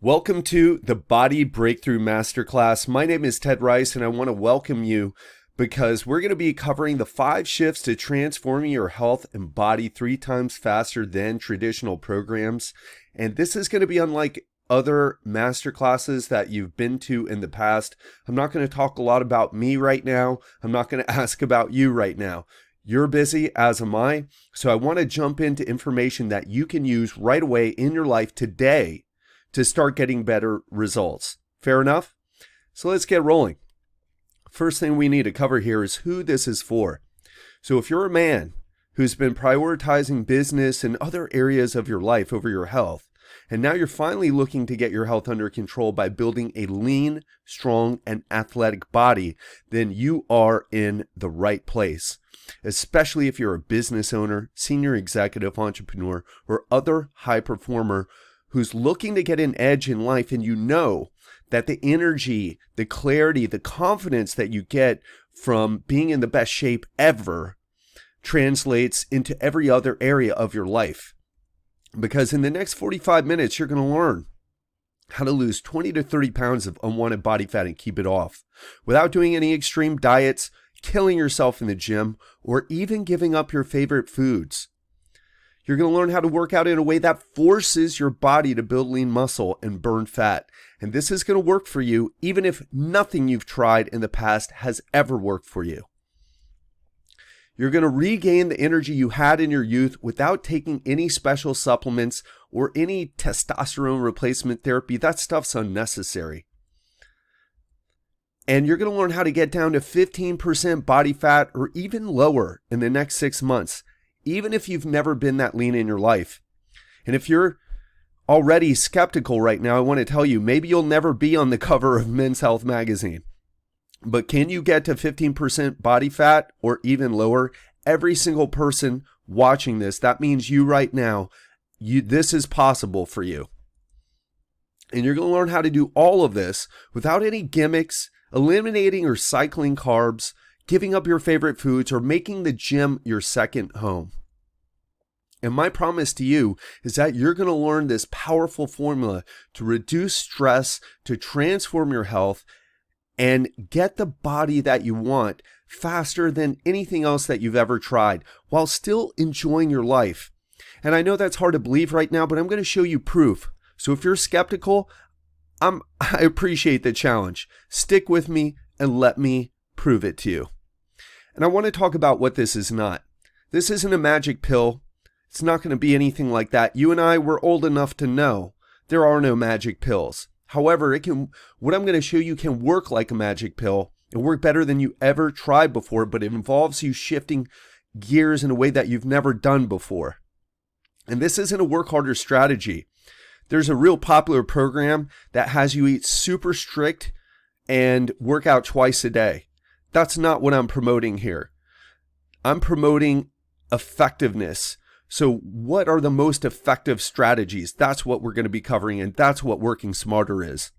Welcome to the Body Breakthrough Masterclass. My name is Ted Rice, and I want to welcome you because we're going to be covering the 5 shifts to transforming your health and body 3 times faster than traditional programs. And this is going to be unlike other masterclasses that you've been to in the past. I'm not going to talk a lot about me right now. I'm not going to ask about you right now. You're busy, as am I. So I want to jump into information that you can use right away in your life today to start getting better results. Fair enough? So let's get rolling. First thing we need to cover here is who this is for. So if you're a man who's been prioritizing business and other areas of your life over your health, and now you're finally looking to get your health under control by building a lean, strong, and athletic body, then you are in the right place. Especially if you're a business owner, senior executive, entrepreneur, or other high performer who's looking to get an edge in life, and you know that the energy, the clarity, the confidence that you get from being in the best shape ever translates into every other area of your life. Because in the next 45 minutes, you're going to learn how to lose 20 to 30 pounds of unwanted body fat and keep it off without doing any extreme diets, killing yourself in the gym, or even giving up your favorite foods. You're going to learn how to work out in a way that forces your body to build lean muscle and burn fat. And this is going to work for you even if nothing you've tried in the past has ever worked for you. You're going to regain the energy you had in your youth without taking any special supplements or any testosterone replacement therapy. That stuff's unnecessary. And you're going to learn how to get down to 15% body fat or even lower in the next 6 months, even if you've never been that lean in your life. And if you're already skeptical right now, I want to tell you, maybe you'll never be on the cover of Men's Health magazine. But can you get to 15% body fat or even lower? Every single person watching this, that means you right now, this is possible for you. And you're going to learn how to do all of this without any gimmicks, eliminating or cycling carbs, giving up your favorite foods, or making the gym your second home. And my promise to you is that you're going to learn this powerful formula to reduce stress, to transform your health, and get the body that you want faster than anything else that you've ever tried, while still enjoying your life. And I know that's hard to believe right now, but I'm going to show you proof. So if you're skeptical, I appreciate the challenge. Stick with me and let me prove it to you. And I want to talk about what this is not. This isn't a magic pill. It's not going to be anything like that. You and I were old enough to know there are no magic pills. However, what I'm going to show you can work like a magic pill. It work better than you ever tried before, but it involves you shifting gears in a way that you've never done before. And this isn't a work harder strategy. There's a real popular program that has you eat super strict and work out twice a day. That's not what I'm promoting here. I'm promoting effectiveness. So what are the most effective strategies? That's what we're going to be covering, and that's what working smarter is.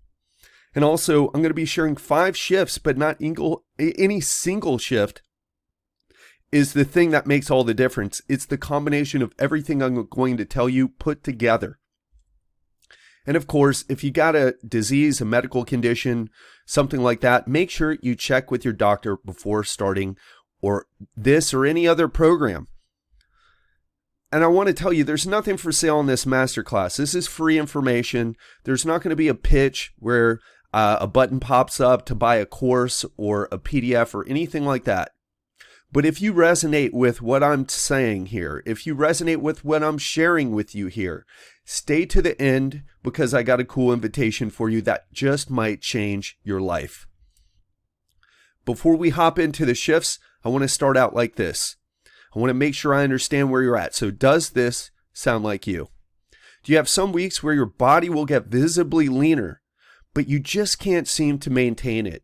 And also, I'm going to be sharing 5 shifts, but not any single shift is the thing that makes all the difference. It's the combination of everything I'm going to tell you put together. And of course, if you got a disease, a medical condition, something like that, make sure you check with your doctor before starting or this or any other program. And I want to tell you, there's nothing for sale in this masterclass. This is free information. There's not going to be a pitch where a button pops up to buy a course or a PDF or anything like that. But if you resonate with what I'm saying here, if you resonate with what I'm sharing with you here, stay to the end because I got a cool invitation for you that just might change your life. Before we hop into the shifts, I want to start out like this. I want to make sure I understand where you're at. So does this sound like you? Do you have some weeks where your body will get visibly leaner, but you just can't seem to maintain it?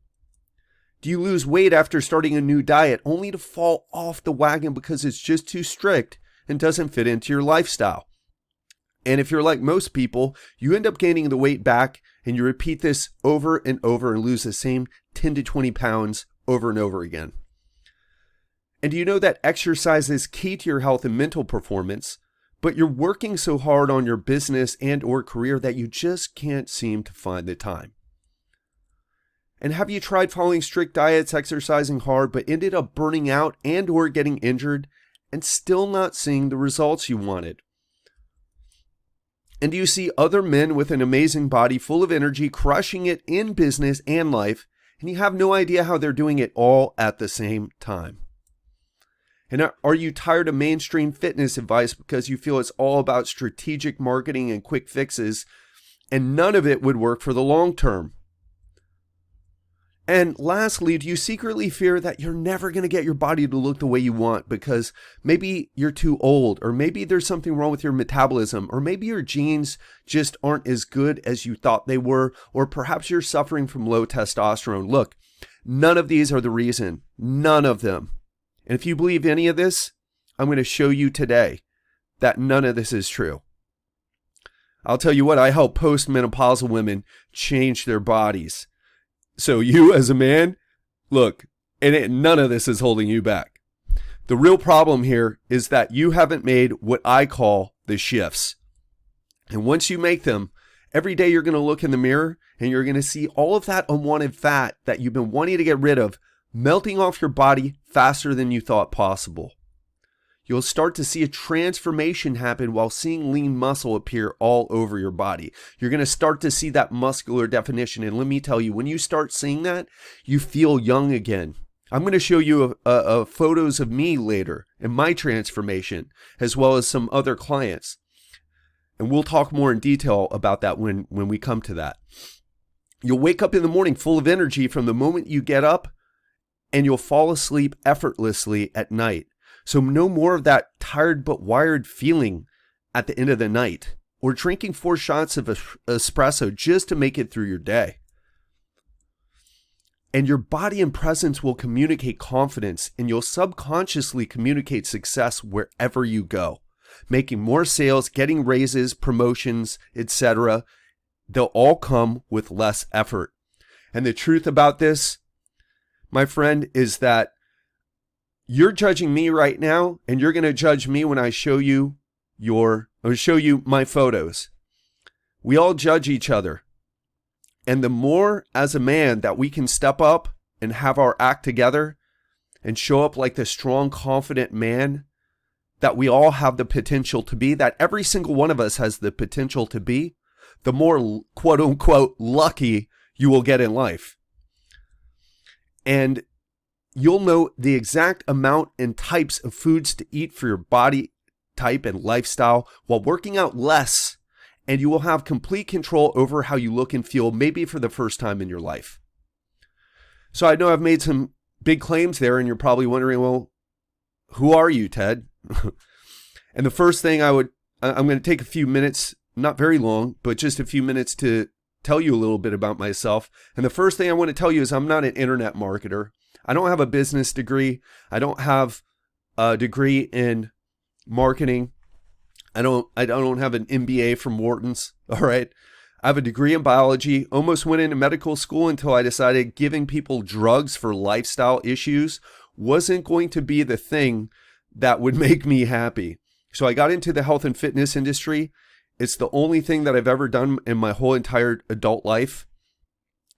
Do you lose weight after starting a new diet only to fall off the wagon because it's just too strict and doesn't fit into your lifestyle? And if you're like most people, you end up gaining the weight back and you repeat this over and over and lose the same 10 to 20 pounds over and over again. And do you know that exercise is key to your health and mental performance, but you're working so hard on your business and or career that you just can't seem to find the time. And have you tried following strict diets, exercising hard, but ended up burning out and or getting injured and still not seeing the results you wanted? And do you see other men with an amazing body full of energy crushing it in business and life, and you have no idea how they're doing it all at the same time? And are you tired of mainstream fitness advice because you feel it's all about strategic marketing and quick fixes, and none of it would work for the long term? And lastly, do you secretly fear that you're never going to get your body to look the way you want because maybe you're too old, or maybe there's something wrong with your metabolism, or maybe your genes just aren't as good as you thought they were, or perhaps you're suffering from low testosterone? Look, none of these are the reason. None of them. And if you believe any of this, I'm going to show you today that none of this is true. I'll tell you what, I help postmenopausal women change their bodies. So you as a man, look, none of this is holding you back. The real problem here is that you haven't made what I call the shifts. And once you make them, every day you're going to look in the mirror and you're going to see all of that unwanted fat that you've been wanting to get rid of melting off your body faster than you thought possible. You'll start to see a transformation happen while seeing lean muscle appear all over your body. You're going to start to see that muscular definition. And let me tell you, when you start seeing that, you feel young again. I'm going to show you photos of me later and my transformation, as well as some other clients. And we'll talk more in detail about that when we come to that. You'll wake up in the morning full of energy from the moment you get up, and you'll fall asleep effortlessly at night. So no more of that tired but wired feeling at the end of the night, or drinking 4 shots of espresso just to make it through your day. And your body and presence will communicate confidence, and you'll subconsciously communicate success wherever you go, making more sales, getting raises, promotions, etc. They'll all come with less effort. And the truth about this, my friend, is that you're judging me right now, and you're going to judge me when I show you my photos. We all judge each other. And the more as a man that we can step up and have our act together and show up like the strong, confident man that we all have the potential to be, that every single one of us has the potential to be, the more quote unquote lucky you will get in life. And you'll know the exact amount and types of foods to eat for your body type and lifestyle while working out less, and you will have complete control over how you look and feel, maybe for the first time in your life. So I know I've made some big claims there, and you're probably wondering, well, who are you, Ted? And the first thing I'm going to take a few minutes, not very long, but just a few minutes to tell you a little bit about myself. And the first thing I want to tell you is I'm not an internet marketer. I don't have a business degree. I don't have a degree in marketing. I don't have an MBA from Wharton's. All right. I have a degree in biology, almost went into medical school until I decided giving people drugs for lifestyle issues wasn't going to be the thing that would make me happy. So I got into the health and fitness industry. It's the only thing that I've ever done in my whole entire adult life.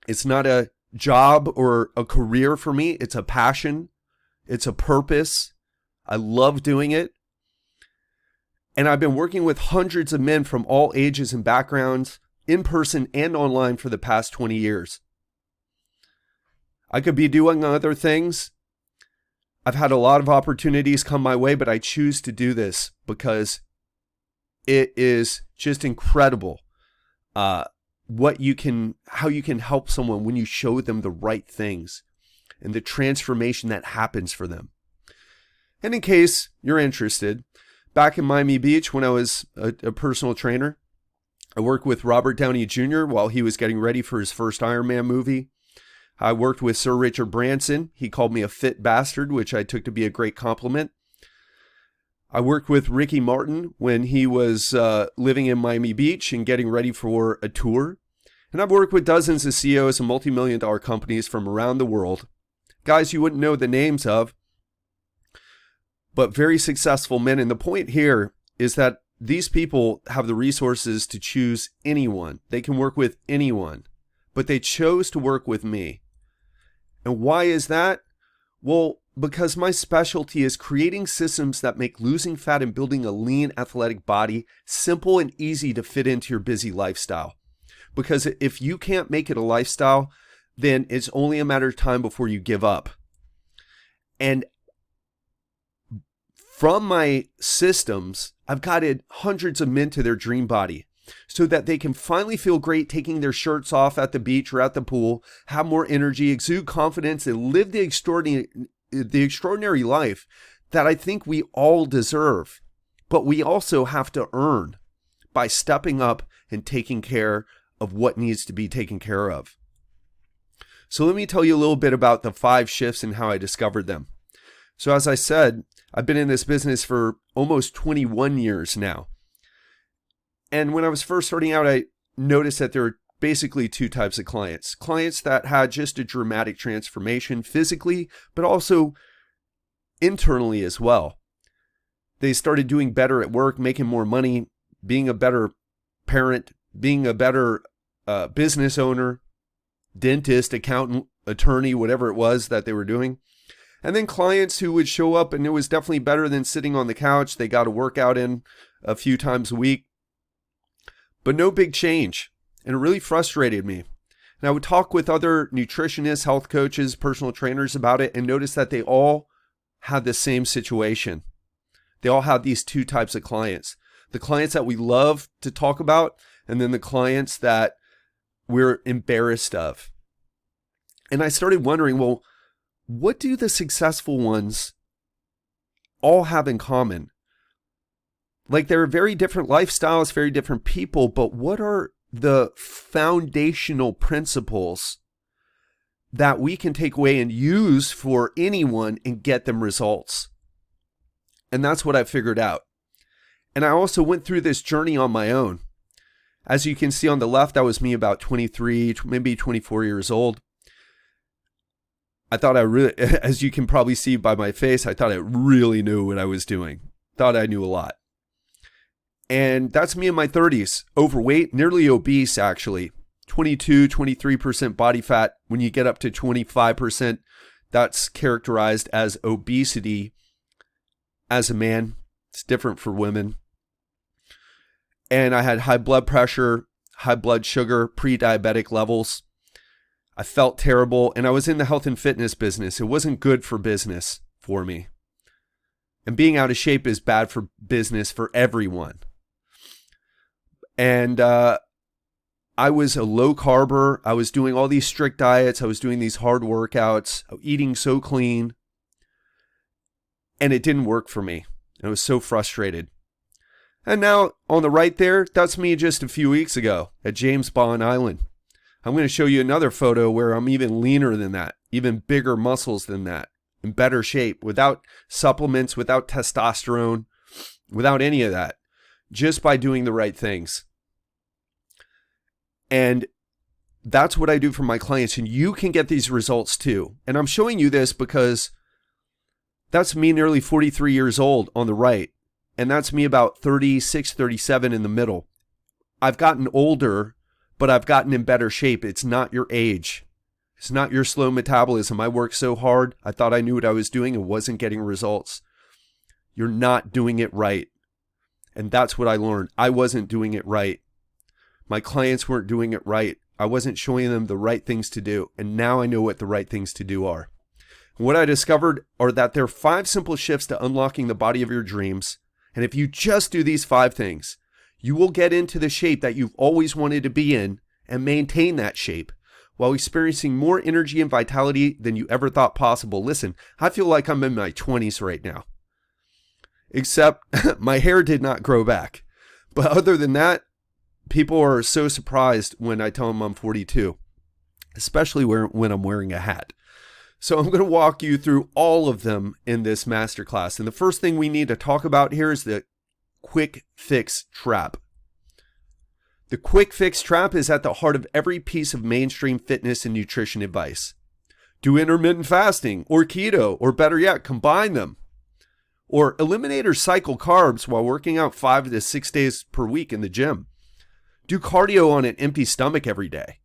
It's not a job or a career for me. It's a passion. It's a purpose. I love doing it. And I've been working with hundreds of men from all ages and backgrounds, in person and online, for the past 20 years. I could be doing other things. I've had a lot of opportunities come my way, but I choose to do this because it is just incredible how you can help someone when you show them the right things and the transformation that happens for them. And in case you're interested, back in Miami Beach when I was a personal trainer, I worked with Robert Downey Jr. while he was getting ready for his first Iron Man movie. I worked with Sir Richard Branson. He called me a fit bastard, which I took to be a great compliment. I worked with Ricky Martin when he was living in Miami Beach and getting ready for a tour. And I've worked with dozens of CEOs of multi-million-dollar companies from around the world. Guys you wouldn't know the names of, but very successful men. And the point here is that these people have the resources to choose anyone. They can work with anyone, but they chose to work with me. And why is that? Well, because my specialty is creating systems that make losing fat and building a lean, athletic body simple and easy to fit into your busy lifestyle. Because if you can't make it a lifestyle, then it's only a matter of time before you give up. And from my systems, I've guided hundreds of men to their dream body so that they can finally feel great taking their shirts off at the beach or at the pool, have more energy, exude confidence, and live the extraordinary life that I think we all deserve. But we also have to earn by stepping up and taking care of what needs to be taken care of. So let me tell you a little bit about the 5 shifts and how I discovered them. So as I said, I've been in this business for almost 21 years now. And when I was first starting out, I noticed that there were basically 2 types of clients. Clients that had just a dramatic transformation physically, but also internally as well. They started doing better at work, making more money, being a better parent, being a better business owner, dentist, accountant, attorney, whatever it was that they were doing. And then clients who would show up and it was definitely better than sitting on the couch. They got a workout in a few times a week, but no big change. And it really frustrated me. And I would talk with other nutritionists, health coaches, personal trainers about it and notice that they all had the same situation. They all had these 2 types of clients. The clients that we love to talk about, and then the clients that we're embarrassed of. And I started wondering, well, what do the successful ones all have in common? Like, they're very different lifestyles, very different people, but what are the foundational principles that we can take away and use for anyone and get them results? And that's what I figured out. And I also went through this journey on my own. As you can see on the left, that was me about 23, maybe 24 years old. I thought I really, as you can probably see by my face, I thought I really knew what I was doing. Thought I knew a lot. And that's me in my 30s, overweight, nearly obese actually. 22, 23% body fat. When you get up to 25%, that's characterized as obesity as a man. It's different for women. And I had high blood pressure, high blood sugar, pre-diabetic levels. I felt terrible, and I was in the health and fitness business. It wasn't good for business for me. And being out of shape is bad for business for everyone. And I was a low carber. I was doing all these strict diets. I was doing these hard workouts, eating so clean. And it didn't work for me. I was so frustrated. And now on the right there, that's me just a few weeks ago at James Bond Island. I'm going to show you another photo where I'm even leaner than that, even bigger muscles than that, in better shape, without supplements, without testosterone, without any of that, just by doing the right things. And that's what I do for my clients. And you can get these results too. And I'm showing you this because that's me nearly 43 years old on the right. And that's me about 36, 37 in the middle. I've gotten older, but I've gotten in better shape. It's not your age. It's not your slow metabolism. I worked so hard. I thought I knew what I was doing and wasn't getting results. You're not doing it right. And that's what I learned. I wasn't doing it right. My clients weren't doing it right. I wasn't showing them the right things to do. And now I know what the right things to do are. What I discovered are that there are 5 simple shifts to unlocking the body of your dreams. And if you just do these 5 things, you will get into the shape that you've always wanted to be in and maintain that shape while experiencing more energy and vitality than you ever thought possible. Listen, I feel like I'm in my 20s right now, except my hair did not grow back. But other than that, people are so surprised when I tell them I'm 42, especially when I'm wearing a hat. So I'm going to walk you through all of them in this masterclass. And the first thing we need to talk about here is the quick fix trap. The quick fix trap is at the heart of every piece of mainstream fitness and nutrition advice. Do intermittent fasting or keto, or better yet, combine them. Or eliminate or cycle carbs while working out 5 to 6 days per week in the gym. Do cardio on an empty stomach every day.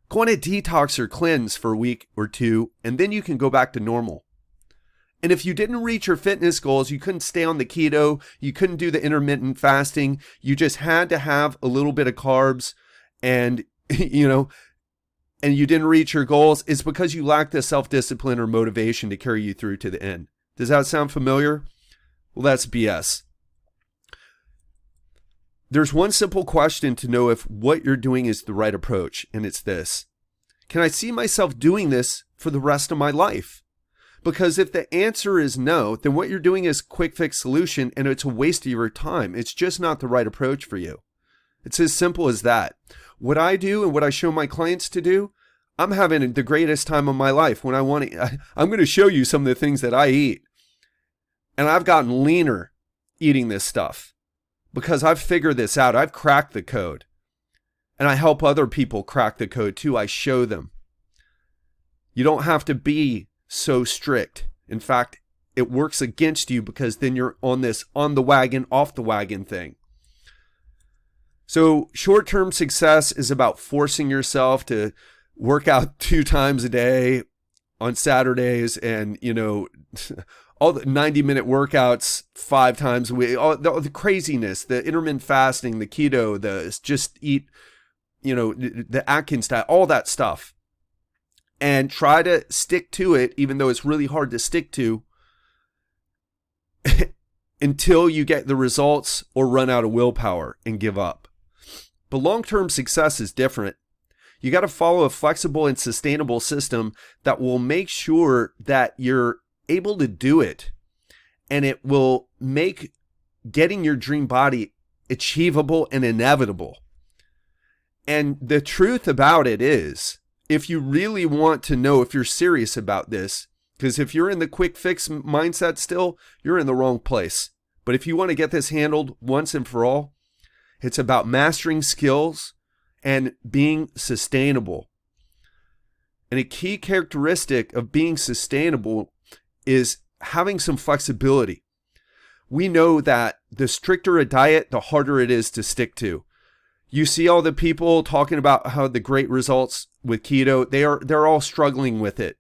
Go on a detox or cleanse for a week or two, and then you can go back to normal. And if you didn't reach your fitness goals, you couldn't stay on the keto, you couldn't do the intermittent fasting, you just had to have a little bit of carbs and, and you didn't reach your goals, it's because you lack the self-discipline or motivation to carry you through to the end. Does that sound familiar? Well, that's BS. There's one simple question to know if what you're doing is the right approach, and it's this. Can I see myself doing this for the rest of my life? Because if the answer is no, then what you're doing is a quick fix solution and it's a waste of your time. It's just not the right approach for you. It's as simple as that. What I do and what I show my clients to do, I'm having the greatest time of my life when I'm going to show you some of the things that I eat. And I've gotten leaner eating this stuff. Because I've figured this out. I've cracked the code. And I help other people crack the code too. I show them. You don't have to be so strict. In fact, it works against you because then you're on this on the wagon, off the wagon thing. So short-term success is about forcing yourself to work out 2 times a day on Saturdays and, all the 90-minute workouts 5 times a week, all the craziness, the intermittent fasting, the keto, the just eat, the Atkins diet, all that stuff. And try to stick to it, even though it's really hard to stick to, until you get the results or run out of willpower and give up. But long-term success is different. You got to follow a flexible and sustainable system that will make sure that you're able to do it, and it will make getting your dream body achievable and inevitable. And the truth about it is, if you really want to know if you're serious about this, because if you're in the quick fix mindset still, you're in the wrong place. But if you want to get this handled once and for all, it's about mastering skills and being sustainable. And a key characteristic of being sustainable is having some flexibility. We know that the stricter a diet, the harder it is to stick to. You see all the people talking about how the great results with keto, they're all struggling with it.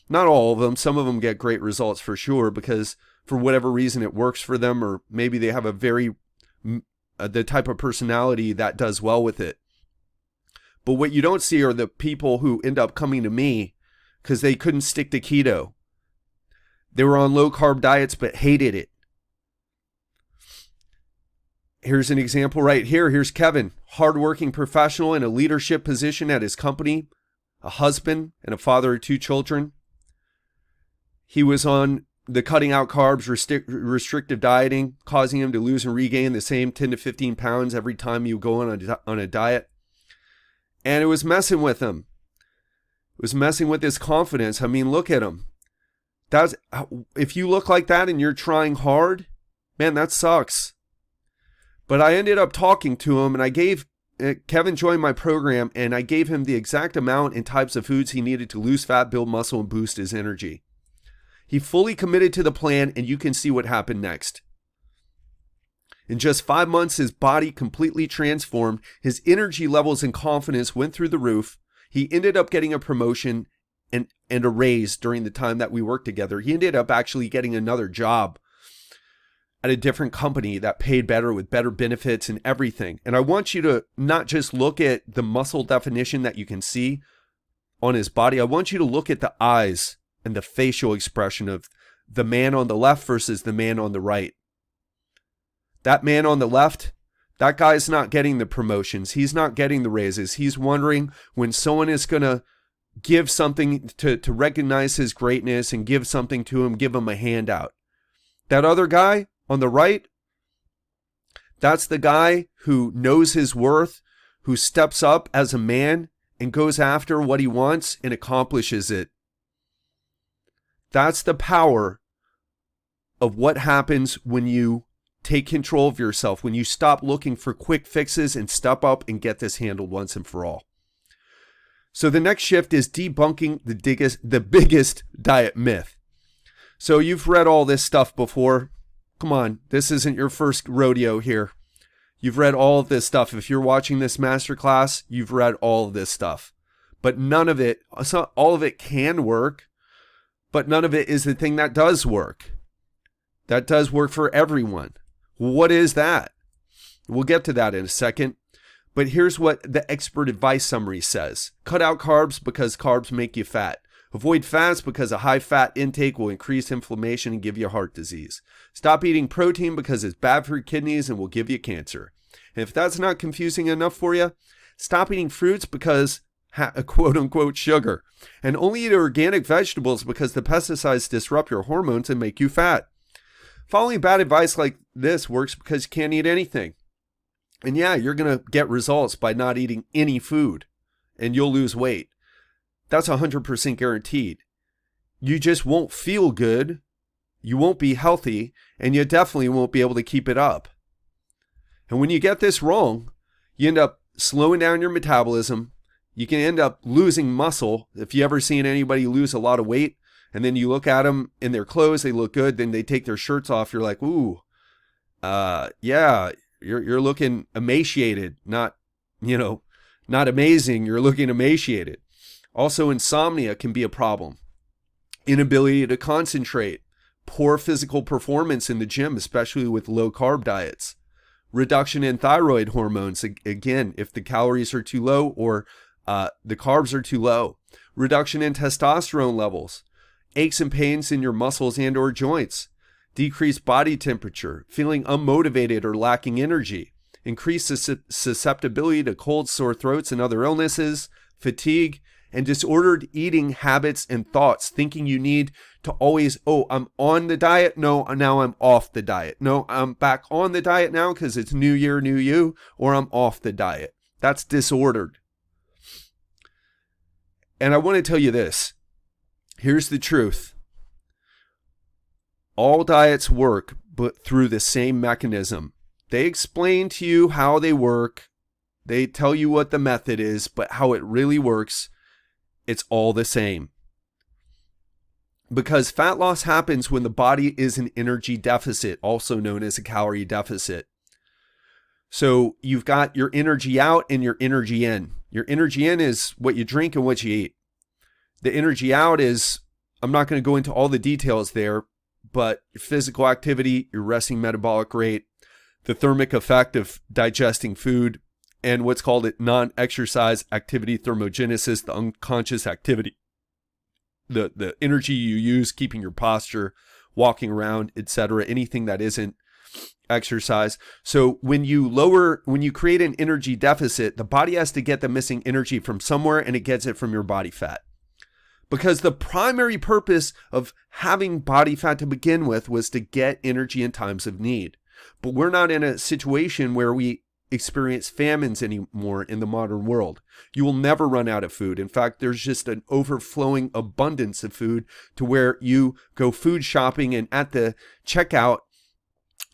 Not all of them. Some of them get great results for sure because for whatever reason it works for them, or maybe they have the type of personality that does well with it. But what you don't see are the people who end up coming to me because they couldn't stick to keto. They were on low carb diets but hated it. Here's an example right here. Here's Kevin, hardworking professional in a leadership position at his company, a husband and a father of 2 children. He was on the cutting out carbs, restrictive dieting, causing him to lose and regain the same 10 to 15 pounds every time you go on a diet. And it was messing with him. It was messing with his confidence. I mean, look at him. If you look like that and you're trying hard, man, that sucks. But I ended up talking to him, and Kevin joined my program, and I gave him the exact amount and types of foods he needed to lose fat, build muscle, and boost his energy. He fully committed to the plan, and you can see what happened next. In just 5 months, his body completely transformed. His energy levels and confidence went through the roof. He ended up getting a promotion and a raise during the time that we worked together. He ended up actually getting another job at a different company that paid better with better benefits and everything. And I want you to not just look at the muscle definition that you can see on his body. I want you to look at the eyes and the facial expression of the man on the left versus the man on the right. That man on the left, that guy's not getting the promotions. He's not getting the raises. He's wondering when someone is going to give something to recognize his greatness and give something to him, give him a handout. That other guy on the right, that's the guy who knows his worth, who steps up as a man and goes after what he wants and accomplishes it. That's the power of what happens when you take control of yourself, when you stop looking for quick fixes and step up and get this handled once and for all. So the next shift is debunking the biggest diet myth. So you've read all this stuff before. Come on, this isn't your first rodeo here. You've read all of this stuff. If you're watching this masterclass, you've read all of this stuff. But none of it, all of it can work, but none of it is the thing that does work. That does work for everyone. What is that? We'll get to that in a second. But here's what the expert advice summary says. Cut out carbs because carbs make you fat. Avoid fats because a high fat intake will increase inflammation and give you heart disease. Stop eating protein because it's bad for your kidneys and will give you cancer. And if that's not confusing enough for you, stop eating fruits because quote unquote sugar. And only eat organic vegetables because the pesticides disrupt your hormones and make you fat. Following bad advice like this works because you can't eat anything. And yeah, you're going to get results by not eating any food and you'll lose weight. That's 100% guaranteed. You just won't feel good, you won't be healthy, and you definitely won't be able to keep it up. And when you get this wrong, you end up slowing down your metabolism. You can end up losing muscle. If you ever seen anybody lose a lot of weight, and then you look at them in their clothes, they look good, then they take their shirts off, you're like, ooh, yeah, you're looking emaciated, not amazing, you're looking emaciated. Also, insomnia can be a problem. Inability to concentrate, poor physical performance in the gym, especially with low carb diets. Reduction in thyroid hormones, again, if the calories are too low or the carbs are too low. Reduction in testosterone levels. Aches and pains in your muscles and or joints. Decreased body temperature, feeling unmotivated or lacking energy. Increased susceptibility to colds, sore throats, and other illnesses. Fatigue. And disordered eating habits and thoughts, thinking you need to always, I'm on the diet. No, now I'm off the diet. No, I'm back on the diet now because it's new year, new you, or I'm off the diet. That's disordered. And I want to tell you this. Here's the truth. All diets work, but through the same mechanism. They explain to you how they work. They tell you what the method is, but how it really works, it's all the same. Because fat loss happens when the body is in energy deficit, also known as a calorie deficit. So you've got your energy out and your energy in. Your energy in is what you drink and what you eat. The energy out is, I'm not going to go into all the details there, but your physical activity, your resting metabolic rate, the thermic effect of digesting food, and what's called non-exercise activity thermogenesis, the unconscious activity, the energy you use keeping your posture, walking around, etc., anything that isn't exercise. So when you create an energy deficit, the body has to get the missing energy from somewhere, and it gets it from your body fat. Because the primary purpose of having body fat to begin with was to get energy in times of need. But we're not in a situation where we experience famines anymore in the modern world. You will never run out of food. In fact, there's just an overflowing abundance of food to where you go food shopping and at the checkout,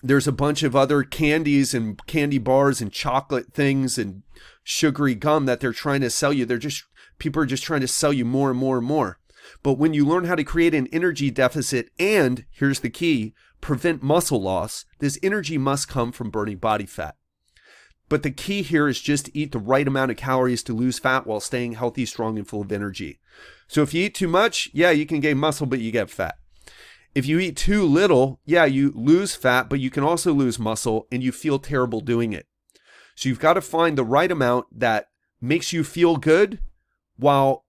there's a bunch of other candies and candy bars and chocolate things and sugary gum that they're trying to sell you. People are just trying to sell you more and more and more. But when you learn how to create an energy deficit and, here's the key, prevent muscle loss, this energy must come from burning body fat. But the key here is just to eat the right amount of calories to lose fat while staying healthy, strong, and full of energy. So if you eat too much, yeah, you can gain muscle, but you get fat. If you eat too little, yeah, you lose fat, but you can also lose muscle and you feel terrible doing it. So you've got to find the right amount that makes you feel good while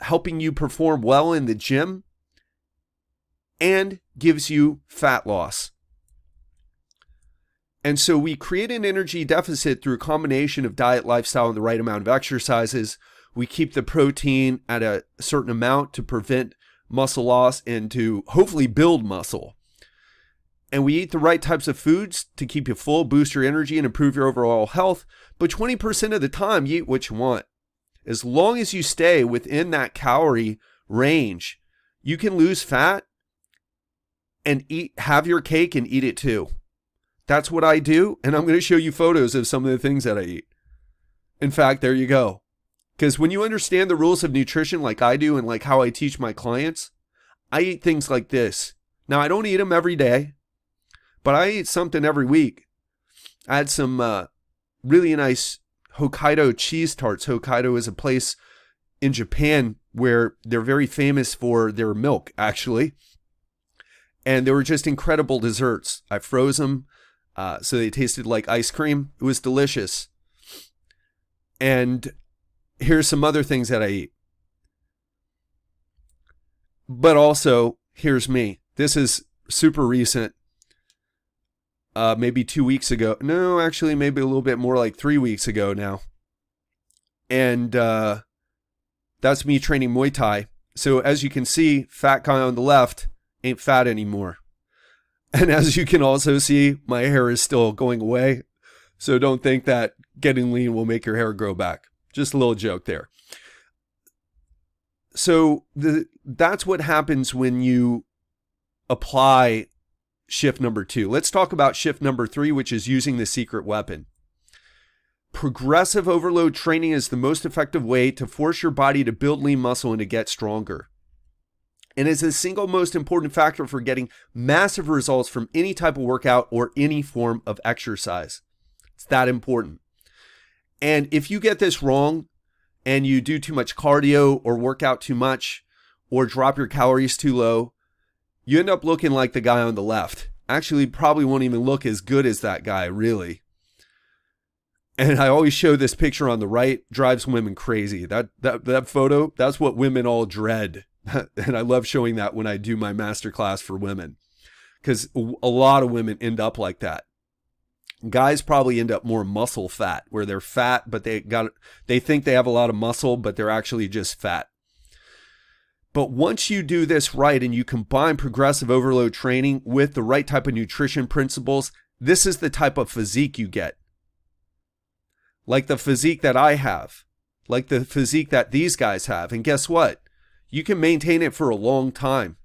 helping you perform well in the gym and gives you fat loss. And so we create an energy deficit through a combination of diet, lifestyle, and the right amount of exercises. We keep the protein at a certain amount to prevent muscle loss and to hopefully build muscle. And we eat the right types of foods to keep you full, boost your energy, and improve your overall health. But 20% of the time, you eat what you want. As long as you stay within that calorie range, you can lose fat and have your cake and eat it too. That's what I do, and I'm going to show you photos of some of the things that I eat. In fact, there you go. Because when you understand the rules of nutrition like I do and like how I teach my clients, I eat things like this. Now, I don't eat them every day, but I eat something every week. I had some really nice Hokkaido cheese tarts. Hokkaido is a place in Japan where they're very famous for their milk, actually. And they were just incredible desserts. I froze them, so they tasted like ice cream. It was delicious. And here's some other things that I eat. But also, here's me. This is super recent. Maybe 2 weeks ago. No, actually, maybe a little bit more, like 3 weeks ago now. And that's me training Muay Thai. So as you can see, fat guy on the left ain't fat anymore. And as you can also see, my hair is still going away. So don't think that getting lean will make your hair grow back. Just a little joke there. So that's what happens when you apply shift number 2. Let's talk about shift number 3, which is using the secret weapon. Progressive overload training is the most effective way to force your body to build lean muscle and to get stronger. And is the single most important factor for getting massive results from any type of workout or any form of exercise. It's that important. And if you get this wrong and you do too much cardio or work out too much or drop your calories too low, you end up looking like the guy on the left. Actually, probably won't even look as good as that guy, really. And I always show this picture on the right, drives women crazy. That photo, that's what women all dread. And I love showing that when I do my masterclass for women, because a lot of women end up like that. Guys probably end up more muscle fat, where they're fat, but they think they have a lot of muscle, but they're actually just fat. But once you do this right and you combine progressive overload training with the right type of nutrition principles, this is the type of physique you get. Like the physique that I have, like the physique that these guys have. And guess what? You can maintain it for a long time.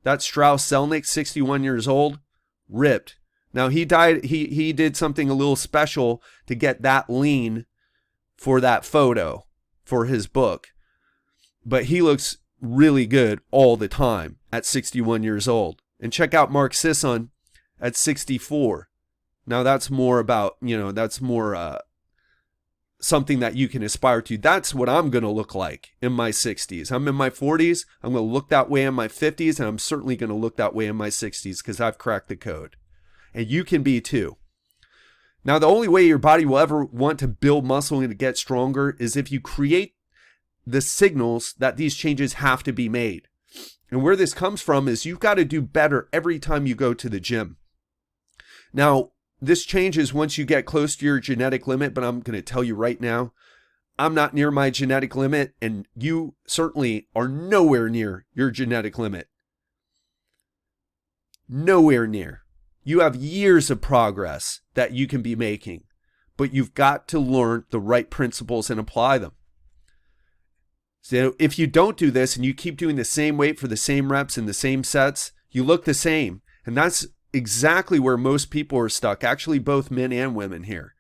That Strauss Zelnick, 61 years old, ripped. Now he died, he did something a little special to get that lean for that photo, for his book. But he looks really good all the time at 61 years old. And check out Mark Sisson at 64. Now that's more about, that's more something that you can aspire to. That's what I'm going to look like in my 60s. I'm in my 40s. I'm going to look that way in my 50s. And I'm certainly going to look that way in my 60s because I've cracked the code. And you can be too. Now, the only way your body will ever want to build muscle and to get stronger is if you create the signals that these changes have to be made. And where this comes from is you've got to do better every time you go to the gym. Now, this changes once you get close to your genetic limit, but I'm going to tell you right now, I'm not near my genetic limit, and you certainly are nowhere near your genetic limit. Nowhere near. You have years of progress that you can be making, but you've got to learn the right principles and apply them. So if you don't do this and you keep doing the same weight for the same reps and the same sets, you look the same. And that's exactly where most people are stuck, actually both men and women here.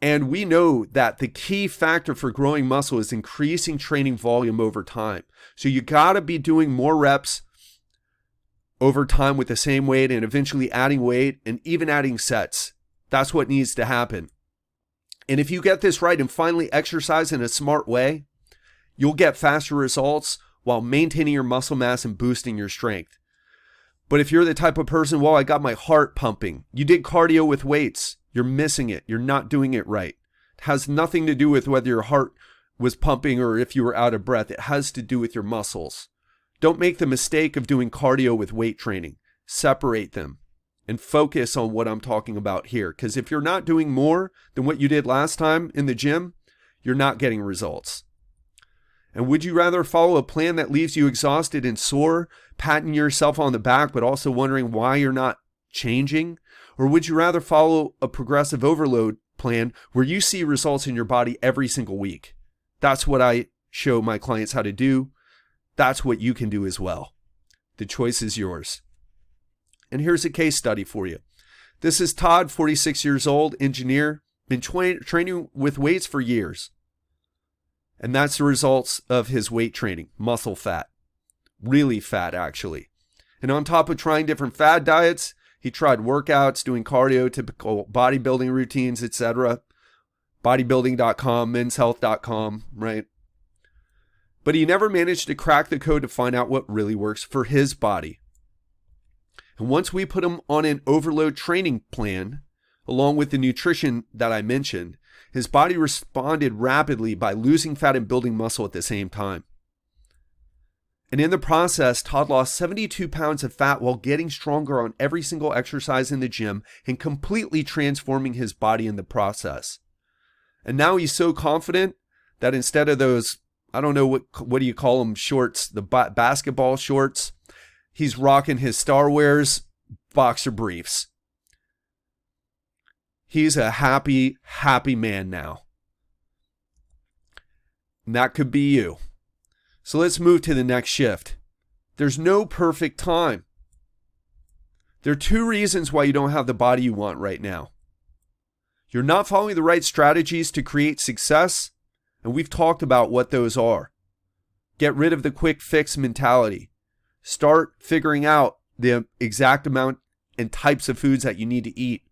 And we know that the key factor for growing muscle is increasing training volume over time. So you got to be doing more reps over time with the same weight and eventually adding weight and even adding sets. That's what needs to happen. And if you get this right and finally exercise in a smart way, you'll get faster results while maintaining your muscle mass and boosting your strength. But if you're the type of person, well, I got my heart pumping. You did cardio with weights. You're missing it. You're not doing it right. It has nothing to do with whether your heart was pumping or if you were out of breath. It has to do with your muscles. Don't make the mistake of doing cardio with weight training. Separate them and focus on what I'm talking about here. Because if you're not doing more than what you did last time in the gym, you're not getting results. And would you rather follow a plan that leaves you exhausted and sore, patting yourself on the back, but also wondering why you're not changing? Or would you rather follow a progressive overload plan where you see results in your body every single week? That's what I show my clients how to do. That's what you can do as well. The choice is yours. And here's a case study for you. This is Todd, 46 years old, engineer, been training with weights for years. And that's the results of his weight training, muscle fat, really fat actually. And on top of trying different fad diets, He tried workouts, doing cardio, typical bodybuilding routines, etc. Bodybuilding.com, menshealth.com, right? But he never managed to crack the code to find out what really works for his body. And once we put him on an overload training plan, along with the nutrition that I mentioned, his body responded rapidly by losing fat and building muscle at the same time. And in the process, Todd lost 72 pounds of fat while getting stronger on every single exercise in the gym and completely transforming his body in the process. And now he's so confident that instead of those, I don't know, what do you call them, shorts, the basketball shorts, he's rocking his Star Wars boxer briefs. He's a happy, happy man now. And that could be you. So let's move to the next shift. There's no perfect time. There are two reasons why you don't have the body you want right now. You're not following the right strategies to create success, and we've talked about what those are. Get rid of the quick fix mentality. Start figuring out the exact amount and types of foods that you need to eat.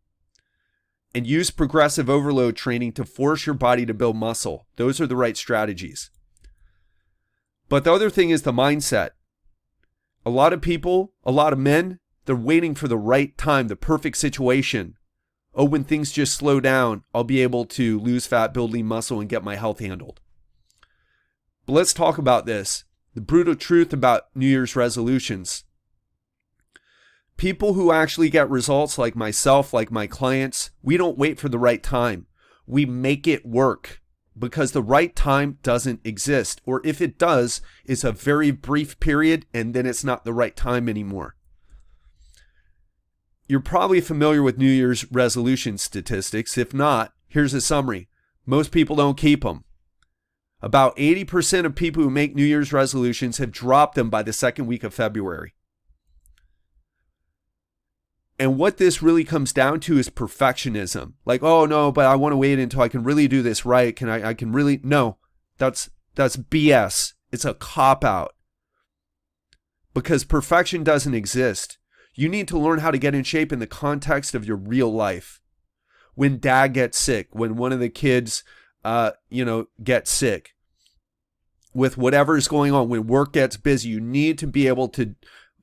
And use progressive overload training to force your body to build muscle. Those are the right strategies. But the other thing is the mindset. A lot of people, a lot of men, they're waiting for the right time, the perfect situation. Oh, when things just slow down, I'll be able to lose fat, build lean muscle, and get my health handled. But let's talk about this. The brutal truth about New Year's resolutions. People who actually get results, like myself, like my clients, we don't wait for the right time. We make it work. Because the right time doesn't exist. Or if it does, it's a very brief period and then it's not the right time anymore. You're probably familiar with New Year's resolution statistics. If not, here's a summary. Most people don't keep them. About 80% of people who make New Year's resolutions have dropped them by the second week of February. And what this really comes down to is perfectionism. Like, oh no, but I want to wait until I can really do this right. I can really, no, that's BS. It's a cop-out. Because perfection doesn't exist. You need to learn how to get in shape in the context of your real life. When dad gets sick, when one of the kids, gets sick, with whatever is going on, when work gets busy, you need to be able to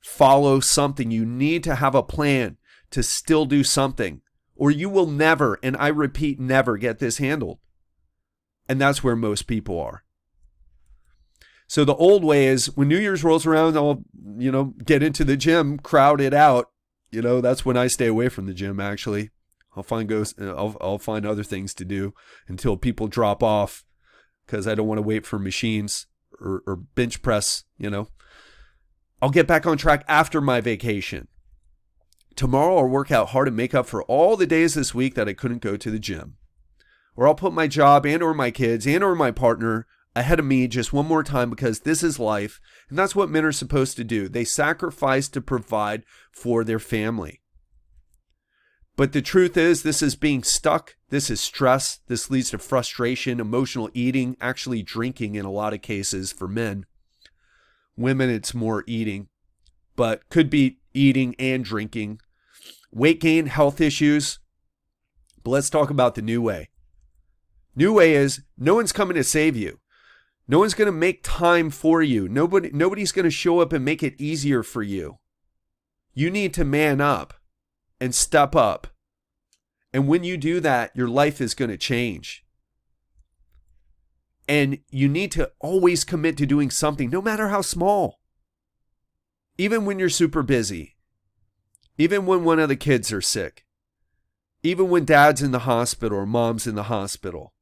follow something. You need to have a plan to still do something, or you will never, and I repeat, never get this handled. And that's where most people are. So the old way is when New Year's rolls around, I'll, get into the gym, crowd it out. That's when I stay away from the gym, actually. I'll find other things to do until people drop off because I don't want to wait for machines or bench press, I'll get back on track after my vacation. Tomorrow I'll work out hard and make up for all the days this week that I couldn't go to the gym. Or I'll put my job and or my kids and or my partner ahead of me just one more time because this is life. And that's what men are supposed to do. They sacrifice to provide for their family. But the truth is, this is being stuck. This is stress. This leads to frustration, emotional eating, actually drinking in a lot of cases for men. Women, it's more eating, but could be eating and drinking. Weight gain, health issues. But let's talk about the new way. New way is no one's coming to save you. No one's going to make time for you. Nobody's going to show up and make it easier for you. You need to man up and step up. And when you do that, your life is going to change. And you need to always commit to doing something, no matter how small. Even when you're super busy. Even when one of the kids are sick. Even when dad's in the hospital or mom's in the hospital.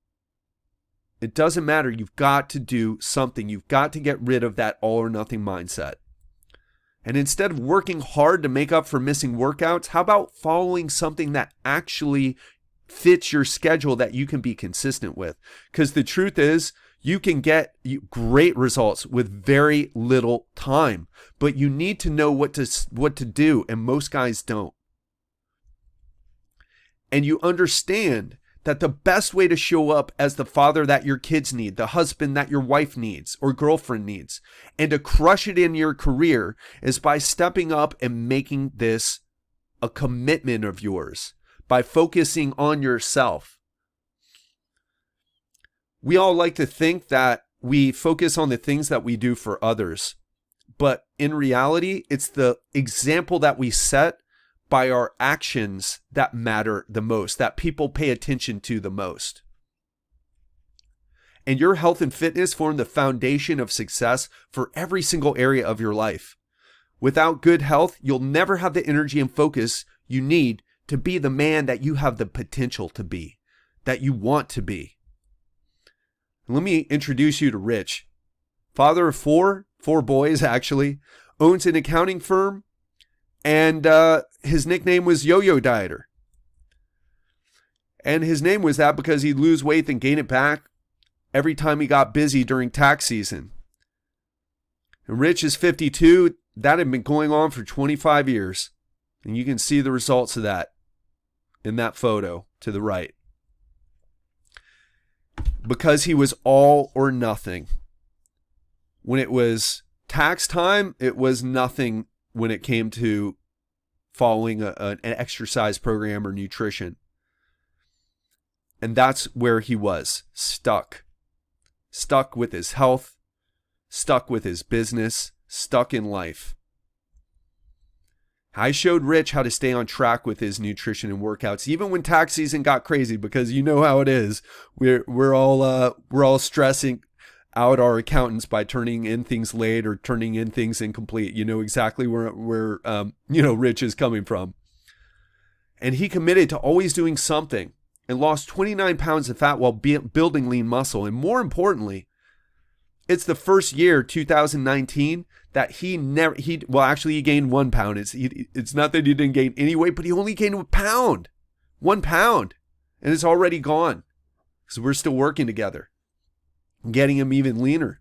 It doesn't matter. You've got to do something. You've got to get rid of that all or nothing mindset. And instead of working hard to make up for missing workouts, how about following something that actually fits your schedule that you can be consistent with? Because the truth is, you can get great results with very little time, but you need to know what to do, and most guys don't. And you understand that the best way to show up as the father that your kids need, the husband that your wife needs or girlfriend needs, and to crush it in your career is by stepping up and making this a commitment of yours by focusing on yourself. We all like to think that we focus on the things that we do for others, but in reality, it's the example that we set by our actions that matter the most, that people pay attention to the most. And your health and fitness form the foundation of success for every single area of your life. Without good health, you'll never have the energy and focus you need to be the man that you have the potential to be, that you want to be. Let me introduce you to Rich. Father of four boys actually, owns an accounting firm, and his nickname was Yo-Yo Dieter. And his name was that because he'd lose weight and gain it back every time he got busy during tax season. And Rich is 52. That had been going on for 25 years. And you can see the results of that in that photo to the right. Because he was all or nothing. When it was tax time, it was nothing when it came to following an exercise program or nutrition. And that's where he was, stuck. Stuck with his health, stuck with his business, stuck in life. I showed Rich how to stay on track with his nutrition and workouts, even when tax season got crazy, because you know how it is. We're all stressing out our accountants by turning in things late or turning in things incomplete. You know exactly where Rich is coming from. And he committed to always doing something and lost 29 pounds of fat while building lean muscle. And more importantly, it's the first year, 2019, that he gained 1 pound. It's not that he didn't gain any weight, but he only gained 1 pound. 1 pound. And it's already gone. Because we're still working together. Getting him even leaner.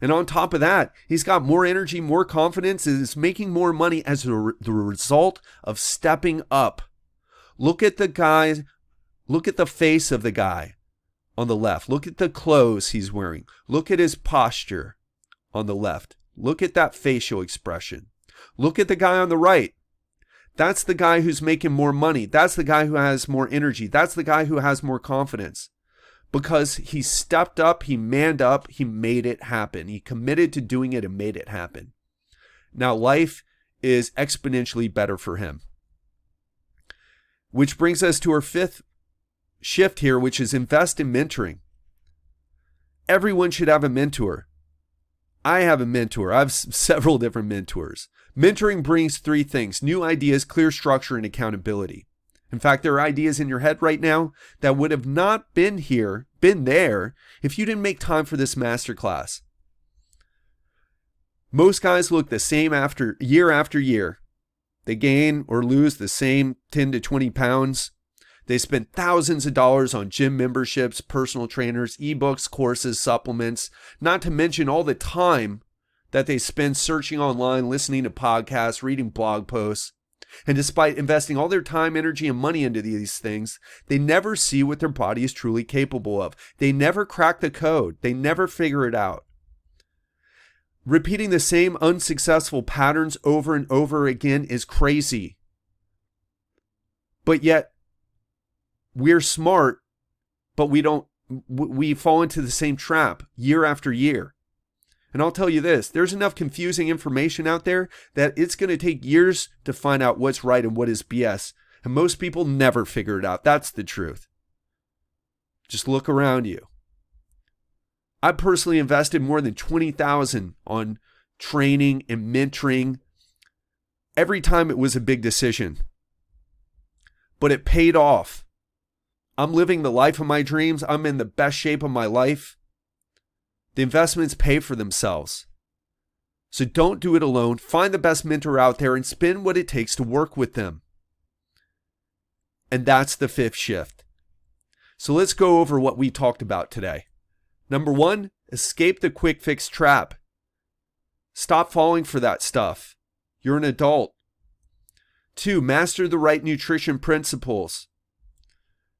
And on top of that, he's got more energy, more confidence, and is making more money as the result of stepping up. Look at the face of the guy on the left. Look at the clothes he's wearing. Look at his posture on the left. Look at that facial expression. Look at the guy on the right. That's the guy who's making more money. That's the guy who has more energy. That's the guy who has more confidence. Because he stepped up, he manned up, he made it happen. He committed to doing it and made it happen. Now life is exponentially better for him. Which brings us to our fifth shift here, which is invest in mentoring. Everyone should have a mentor. I have a mentor. I have several different mentors. Mentoring brings three things: new ideas, clear structure, and accountability. In fact, there are ideas in your head right now that would have not been there, if you didn't make time for this masterclass. Most guys look the same after year. They gain or lose the same 10 to 20 pounds. They spend thousands of dollars on gym memberships, personal trainers, ebooks, courses, supplements, not to mention all the time that they spend searching online, listening to podcasts, reading blog posts. And despite investing all their time, energy, and money into these things, they never see what their body is truly capable of. They never crack the code. They never figure it out. Repeating the same unsuccessful patterns over and over again is crazy. But yet, we're smart, but we fall into the same trap year after year. And I'll tell you this, there's enough confusing information out there that it's going to take years to find out what's right and what is BS. And most people never figure it out. That's the truth. Just look around you. I personally invested more than $20,000 on training and mentoring every time it was a big decision. But it paid off. I'm living the life of my dreams. I'm in the best shape of my life. The investments pay for themselves. So don't do it alone. Find the best mentor out there and spend what it takes to work with them. And that's the fifth shift. So let's go over what we talked about today. Number 1, escape the quick fix trap. Stop falling for that stuff. You're an adult. 2, master the right nutrition principles.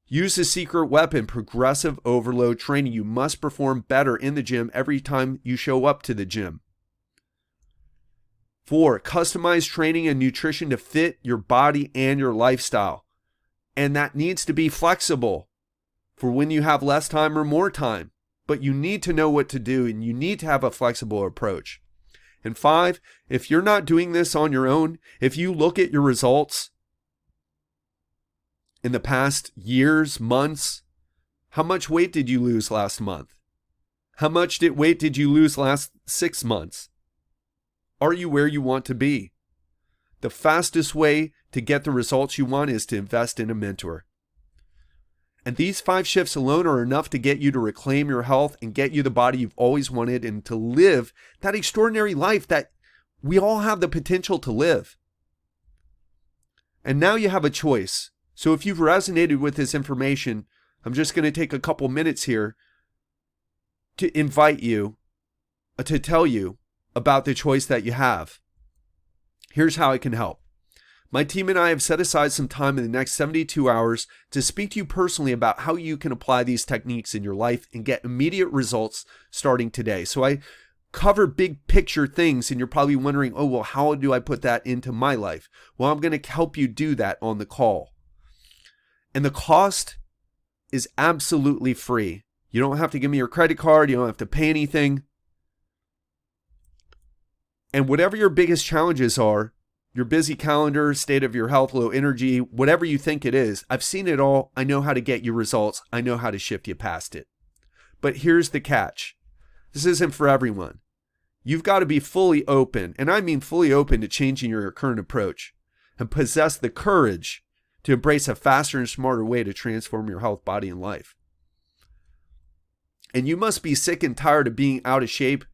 Use the secret weapon, progressive overload training. You must perform better in the gym every time you show up to the gym. 4, customized training and nutrition to fit your body and your lifestyle. And that needs to be flexible for when you have less time or more time. But you need to know what to do, and you need to have a flexible approach. And 5, if you're not doing this on your own, if you look at your results in the past years, months, how much weight did you lose last month? How much weight did you lose last 6 months? Are you where you want to be? The fastest way to get the results you want is to invest in a mentor. And these 5 shifts alone are enough to get you to reclaim your health and get you the body you've always wanted and to live that extraordinary life that we all have the potential to live. And now you have a choice. So if you've resonated with this information, I'm just going to take a couple minutes here to invite you, to tell you about the choice that you have. Here's how I can help. My team and I have set aside some time in the next 72 hours to speak to you personally about how you can apply these techniques in your life and get immediate results starting today. So I cover big picture things, and you're probably wondering, oh, well, how do I put that into my life? Well, I'm going to help you do that on the call. And the cost is absolutely free. You don't have to give me your credit card. You don't have to pay anything. And whatever your biggest challenges are, your busy calendar, state of your health, low energy, whatever you think it is, I've seen it all. I know how to get you results. I know how to shift you past it. But here's the catch. This isn't for everyone. You've got to be fully open, and I mean fully open to changing your current approach, and possess the courage to embrace a faster and smarter way to transform your health, body, and life. And you must be sick and tired of being out of shape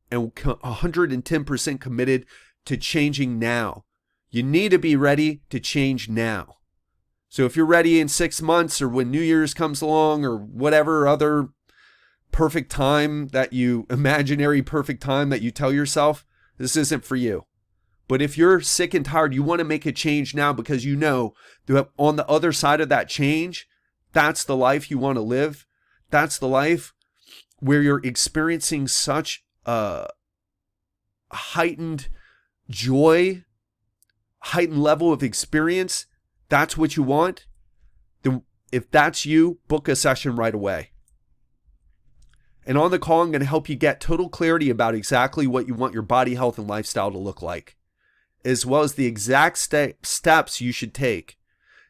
and 110% committed to changing now. You need to be ready to change now. So if you're ready in 6 months, or when New Year's comes along, or whatever other perfect time that imaginary perfect time that you tell yourself, this isn't for you. But if you're sick and tired, you want to make a change now because you know that on the other side of that change, that's the life you want to live. That's the life where you're experiencing such a heightened joy, heightened level of experience. That's what you want. Then if that's you, book a session right away. And on the call, I'm going to help you get total clarity about exactly what you want your body, health, and lifestyle to look like, as well as the exact steps you should take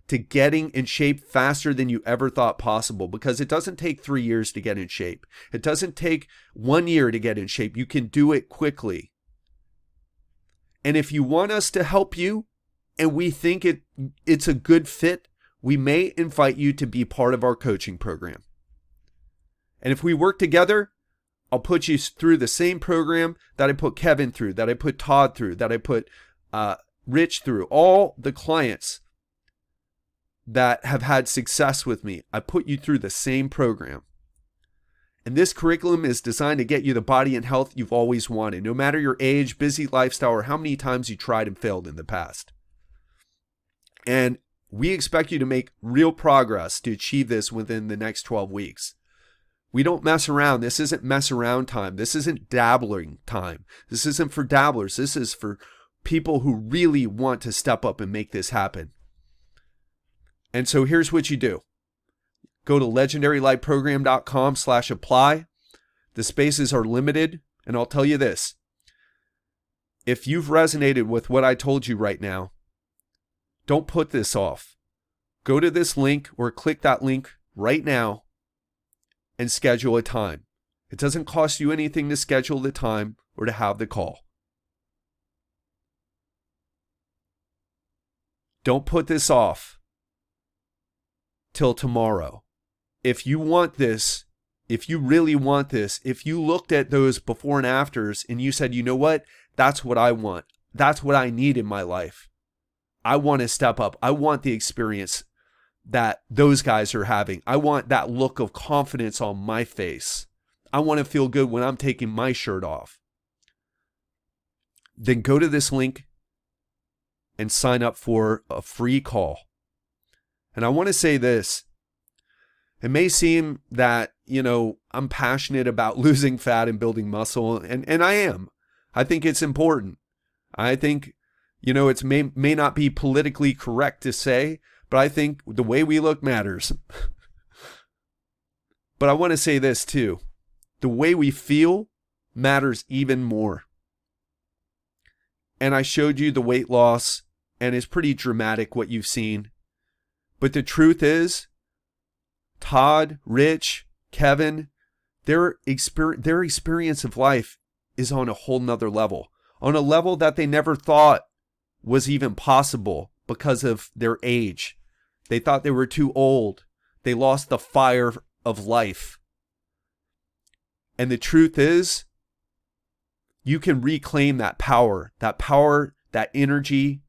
to getting in shape faster than you ever thought possible, because it doesn't take 3 years to get in shape. It doesn't take 1 year to get in shape. You can do it quickly. And if you want us to help you and we think it's a good fit, we may invite you to be part of our coaching program. And if we work together, I'll put you through the same program that I put Kevin through, that I put Todd through, that I put Rich through. All the clients that have had success with me, I put you through the same program. And this curriculum is designed to get you the body and health you've always wanted, no matter your age, busy lifestyle, or how many times you tried and failed in the past. And we expect you to make real progress to achieve this within the next 12 weeks. We don't mess around. This isn't mess around time. This isn't dabbling time. This isn't for dabblers. This is for people who really want to step up and make this happen. And so here's what you do. Go to legendarylifeprogram.com/apply. The spaces are limited. And I'll tell you this. If you've resonated with what I told you right now, don't put this off. Go to this link or click that link right now and schedule a time. It doesn't cost you anything to schedule the time or to have the call. Don't put this off till tomorrow. If you want this, if you really want this, if you looked at those before and afters and you said, you know what, that's what I want. That's what I need in my life. I want to step up. I want the experience that those guys are having. I want that look of confidence on my face. I want to feel good when I'm taking my shirt off. Then go to this link and sign up for a free call. And I want to say this. It may seem that, I'm passionate about losing fat and building muscle, and I am. I think it's important. I think, it may not be politically correct to say, but I think the way we look matters. But I want to say this too. The way we feel matters even more. And I showed you the weight loss, and it's pretty dramatic what you've seen. But the truth is, Todd, Rich, Kevin, their experience of life is on a whole nother level. On a level that they never thought was even possible because of their age. They thought they were too old. They lost the fire of life. And the truth is, you can reclaim that power, that energy,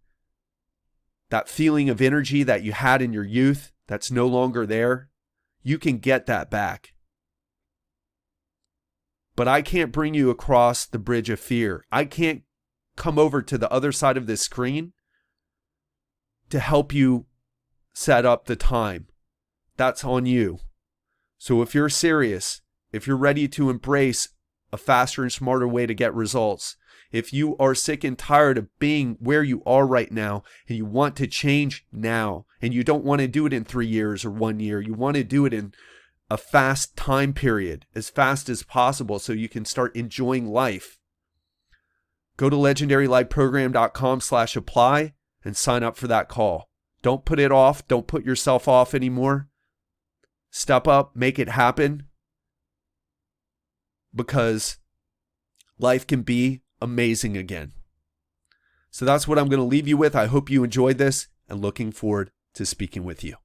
that feeling of energy that you had in your youth that's no longer there. You can get that back. But I can't bring you across the bridge of fear. I can't come over to the other side of this screen to help you set up the time. That's on you. So if you're serious, if you're ready to embrace a faster and smarter way to get results, if you are sick and tired of being where you are right now and you want to change now, and you don't want to do it in 3 years or 1 year, you want to do it in a fast time period, as fast as possible so you can start enjoying life, go to legendarylifeprogram.com/apply and sign up for that call. Don't put it off. Don't put yourself off anymore. Step up, make it happen, because life can be amazing again. So that's what I'm going to leave you with. I hope you enjoyed this, and looking forward to speaking with you.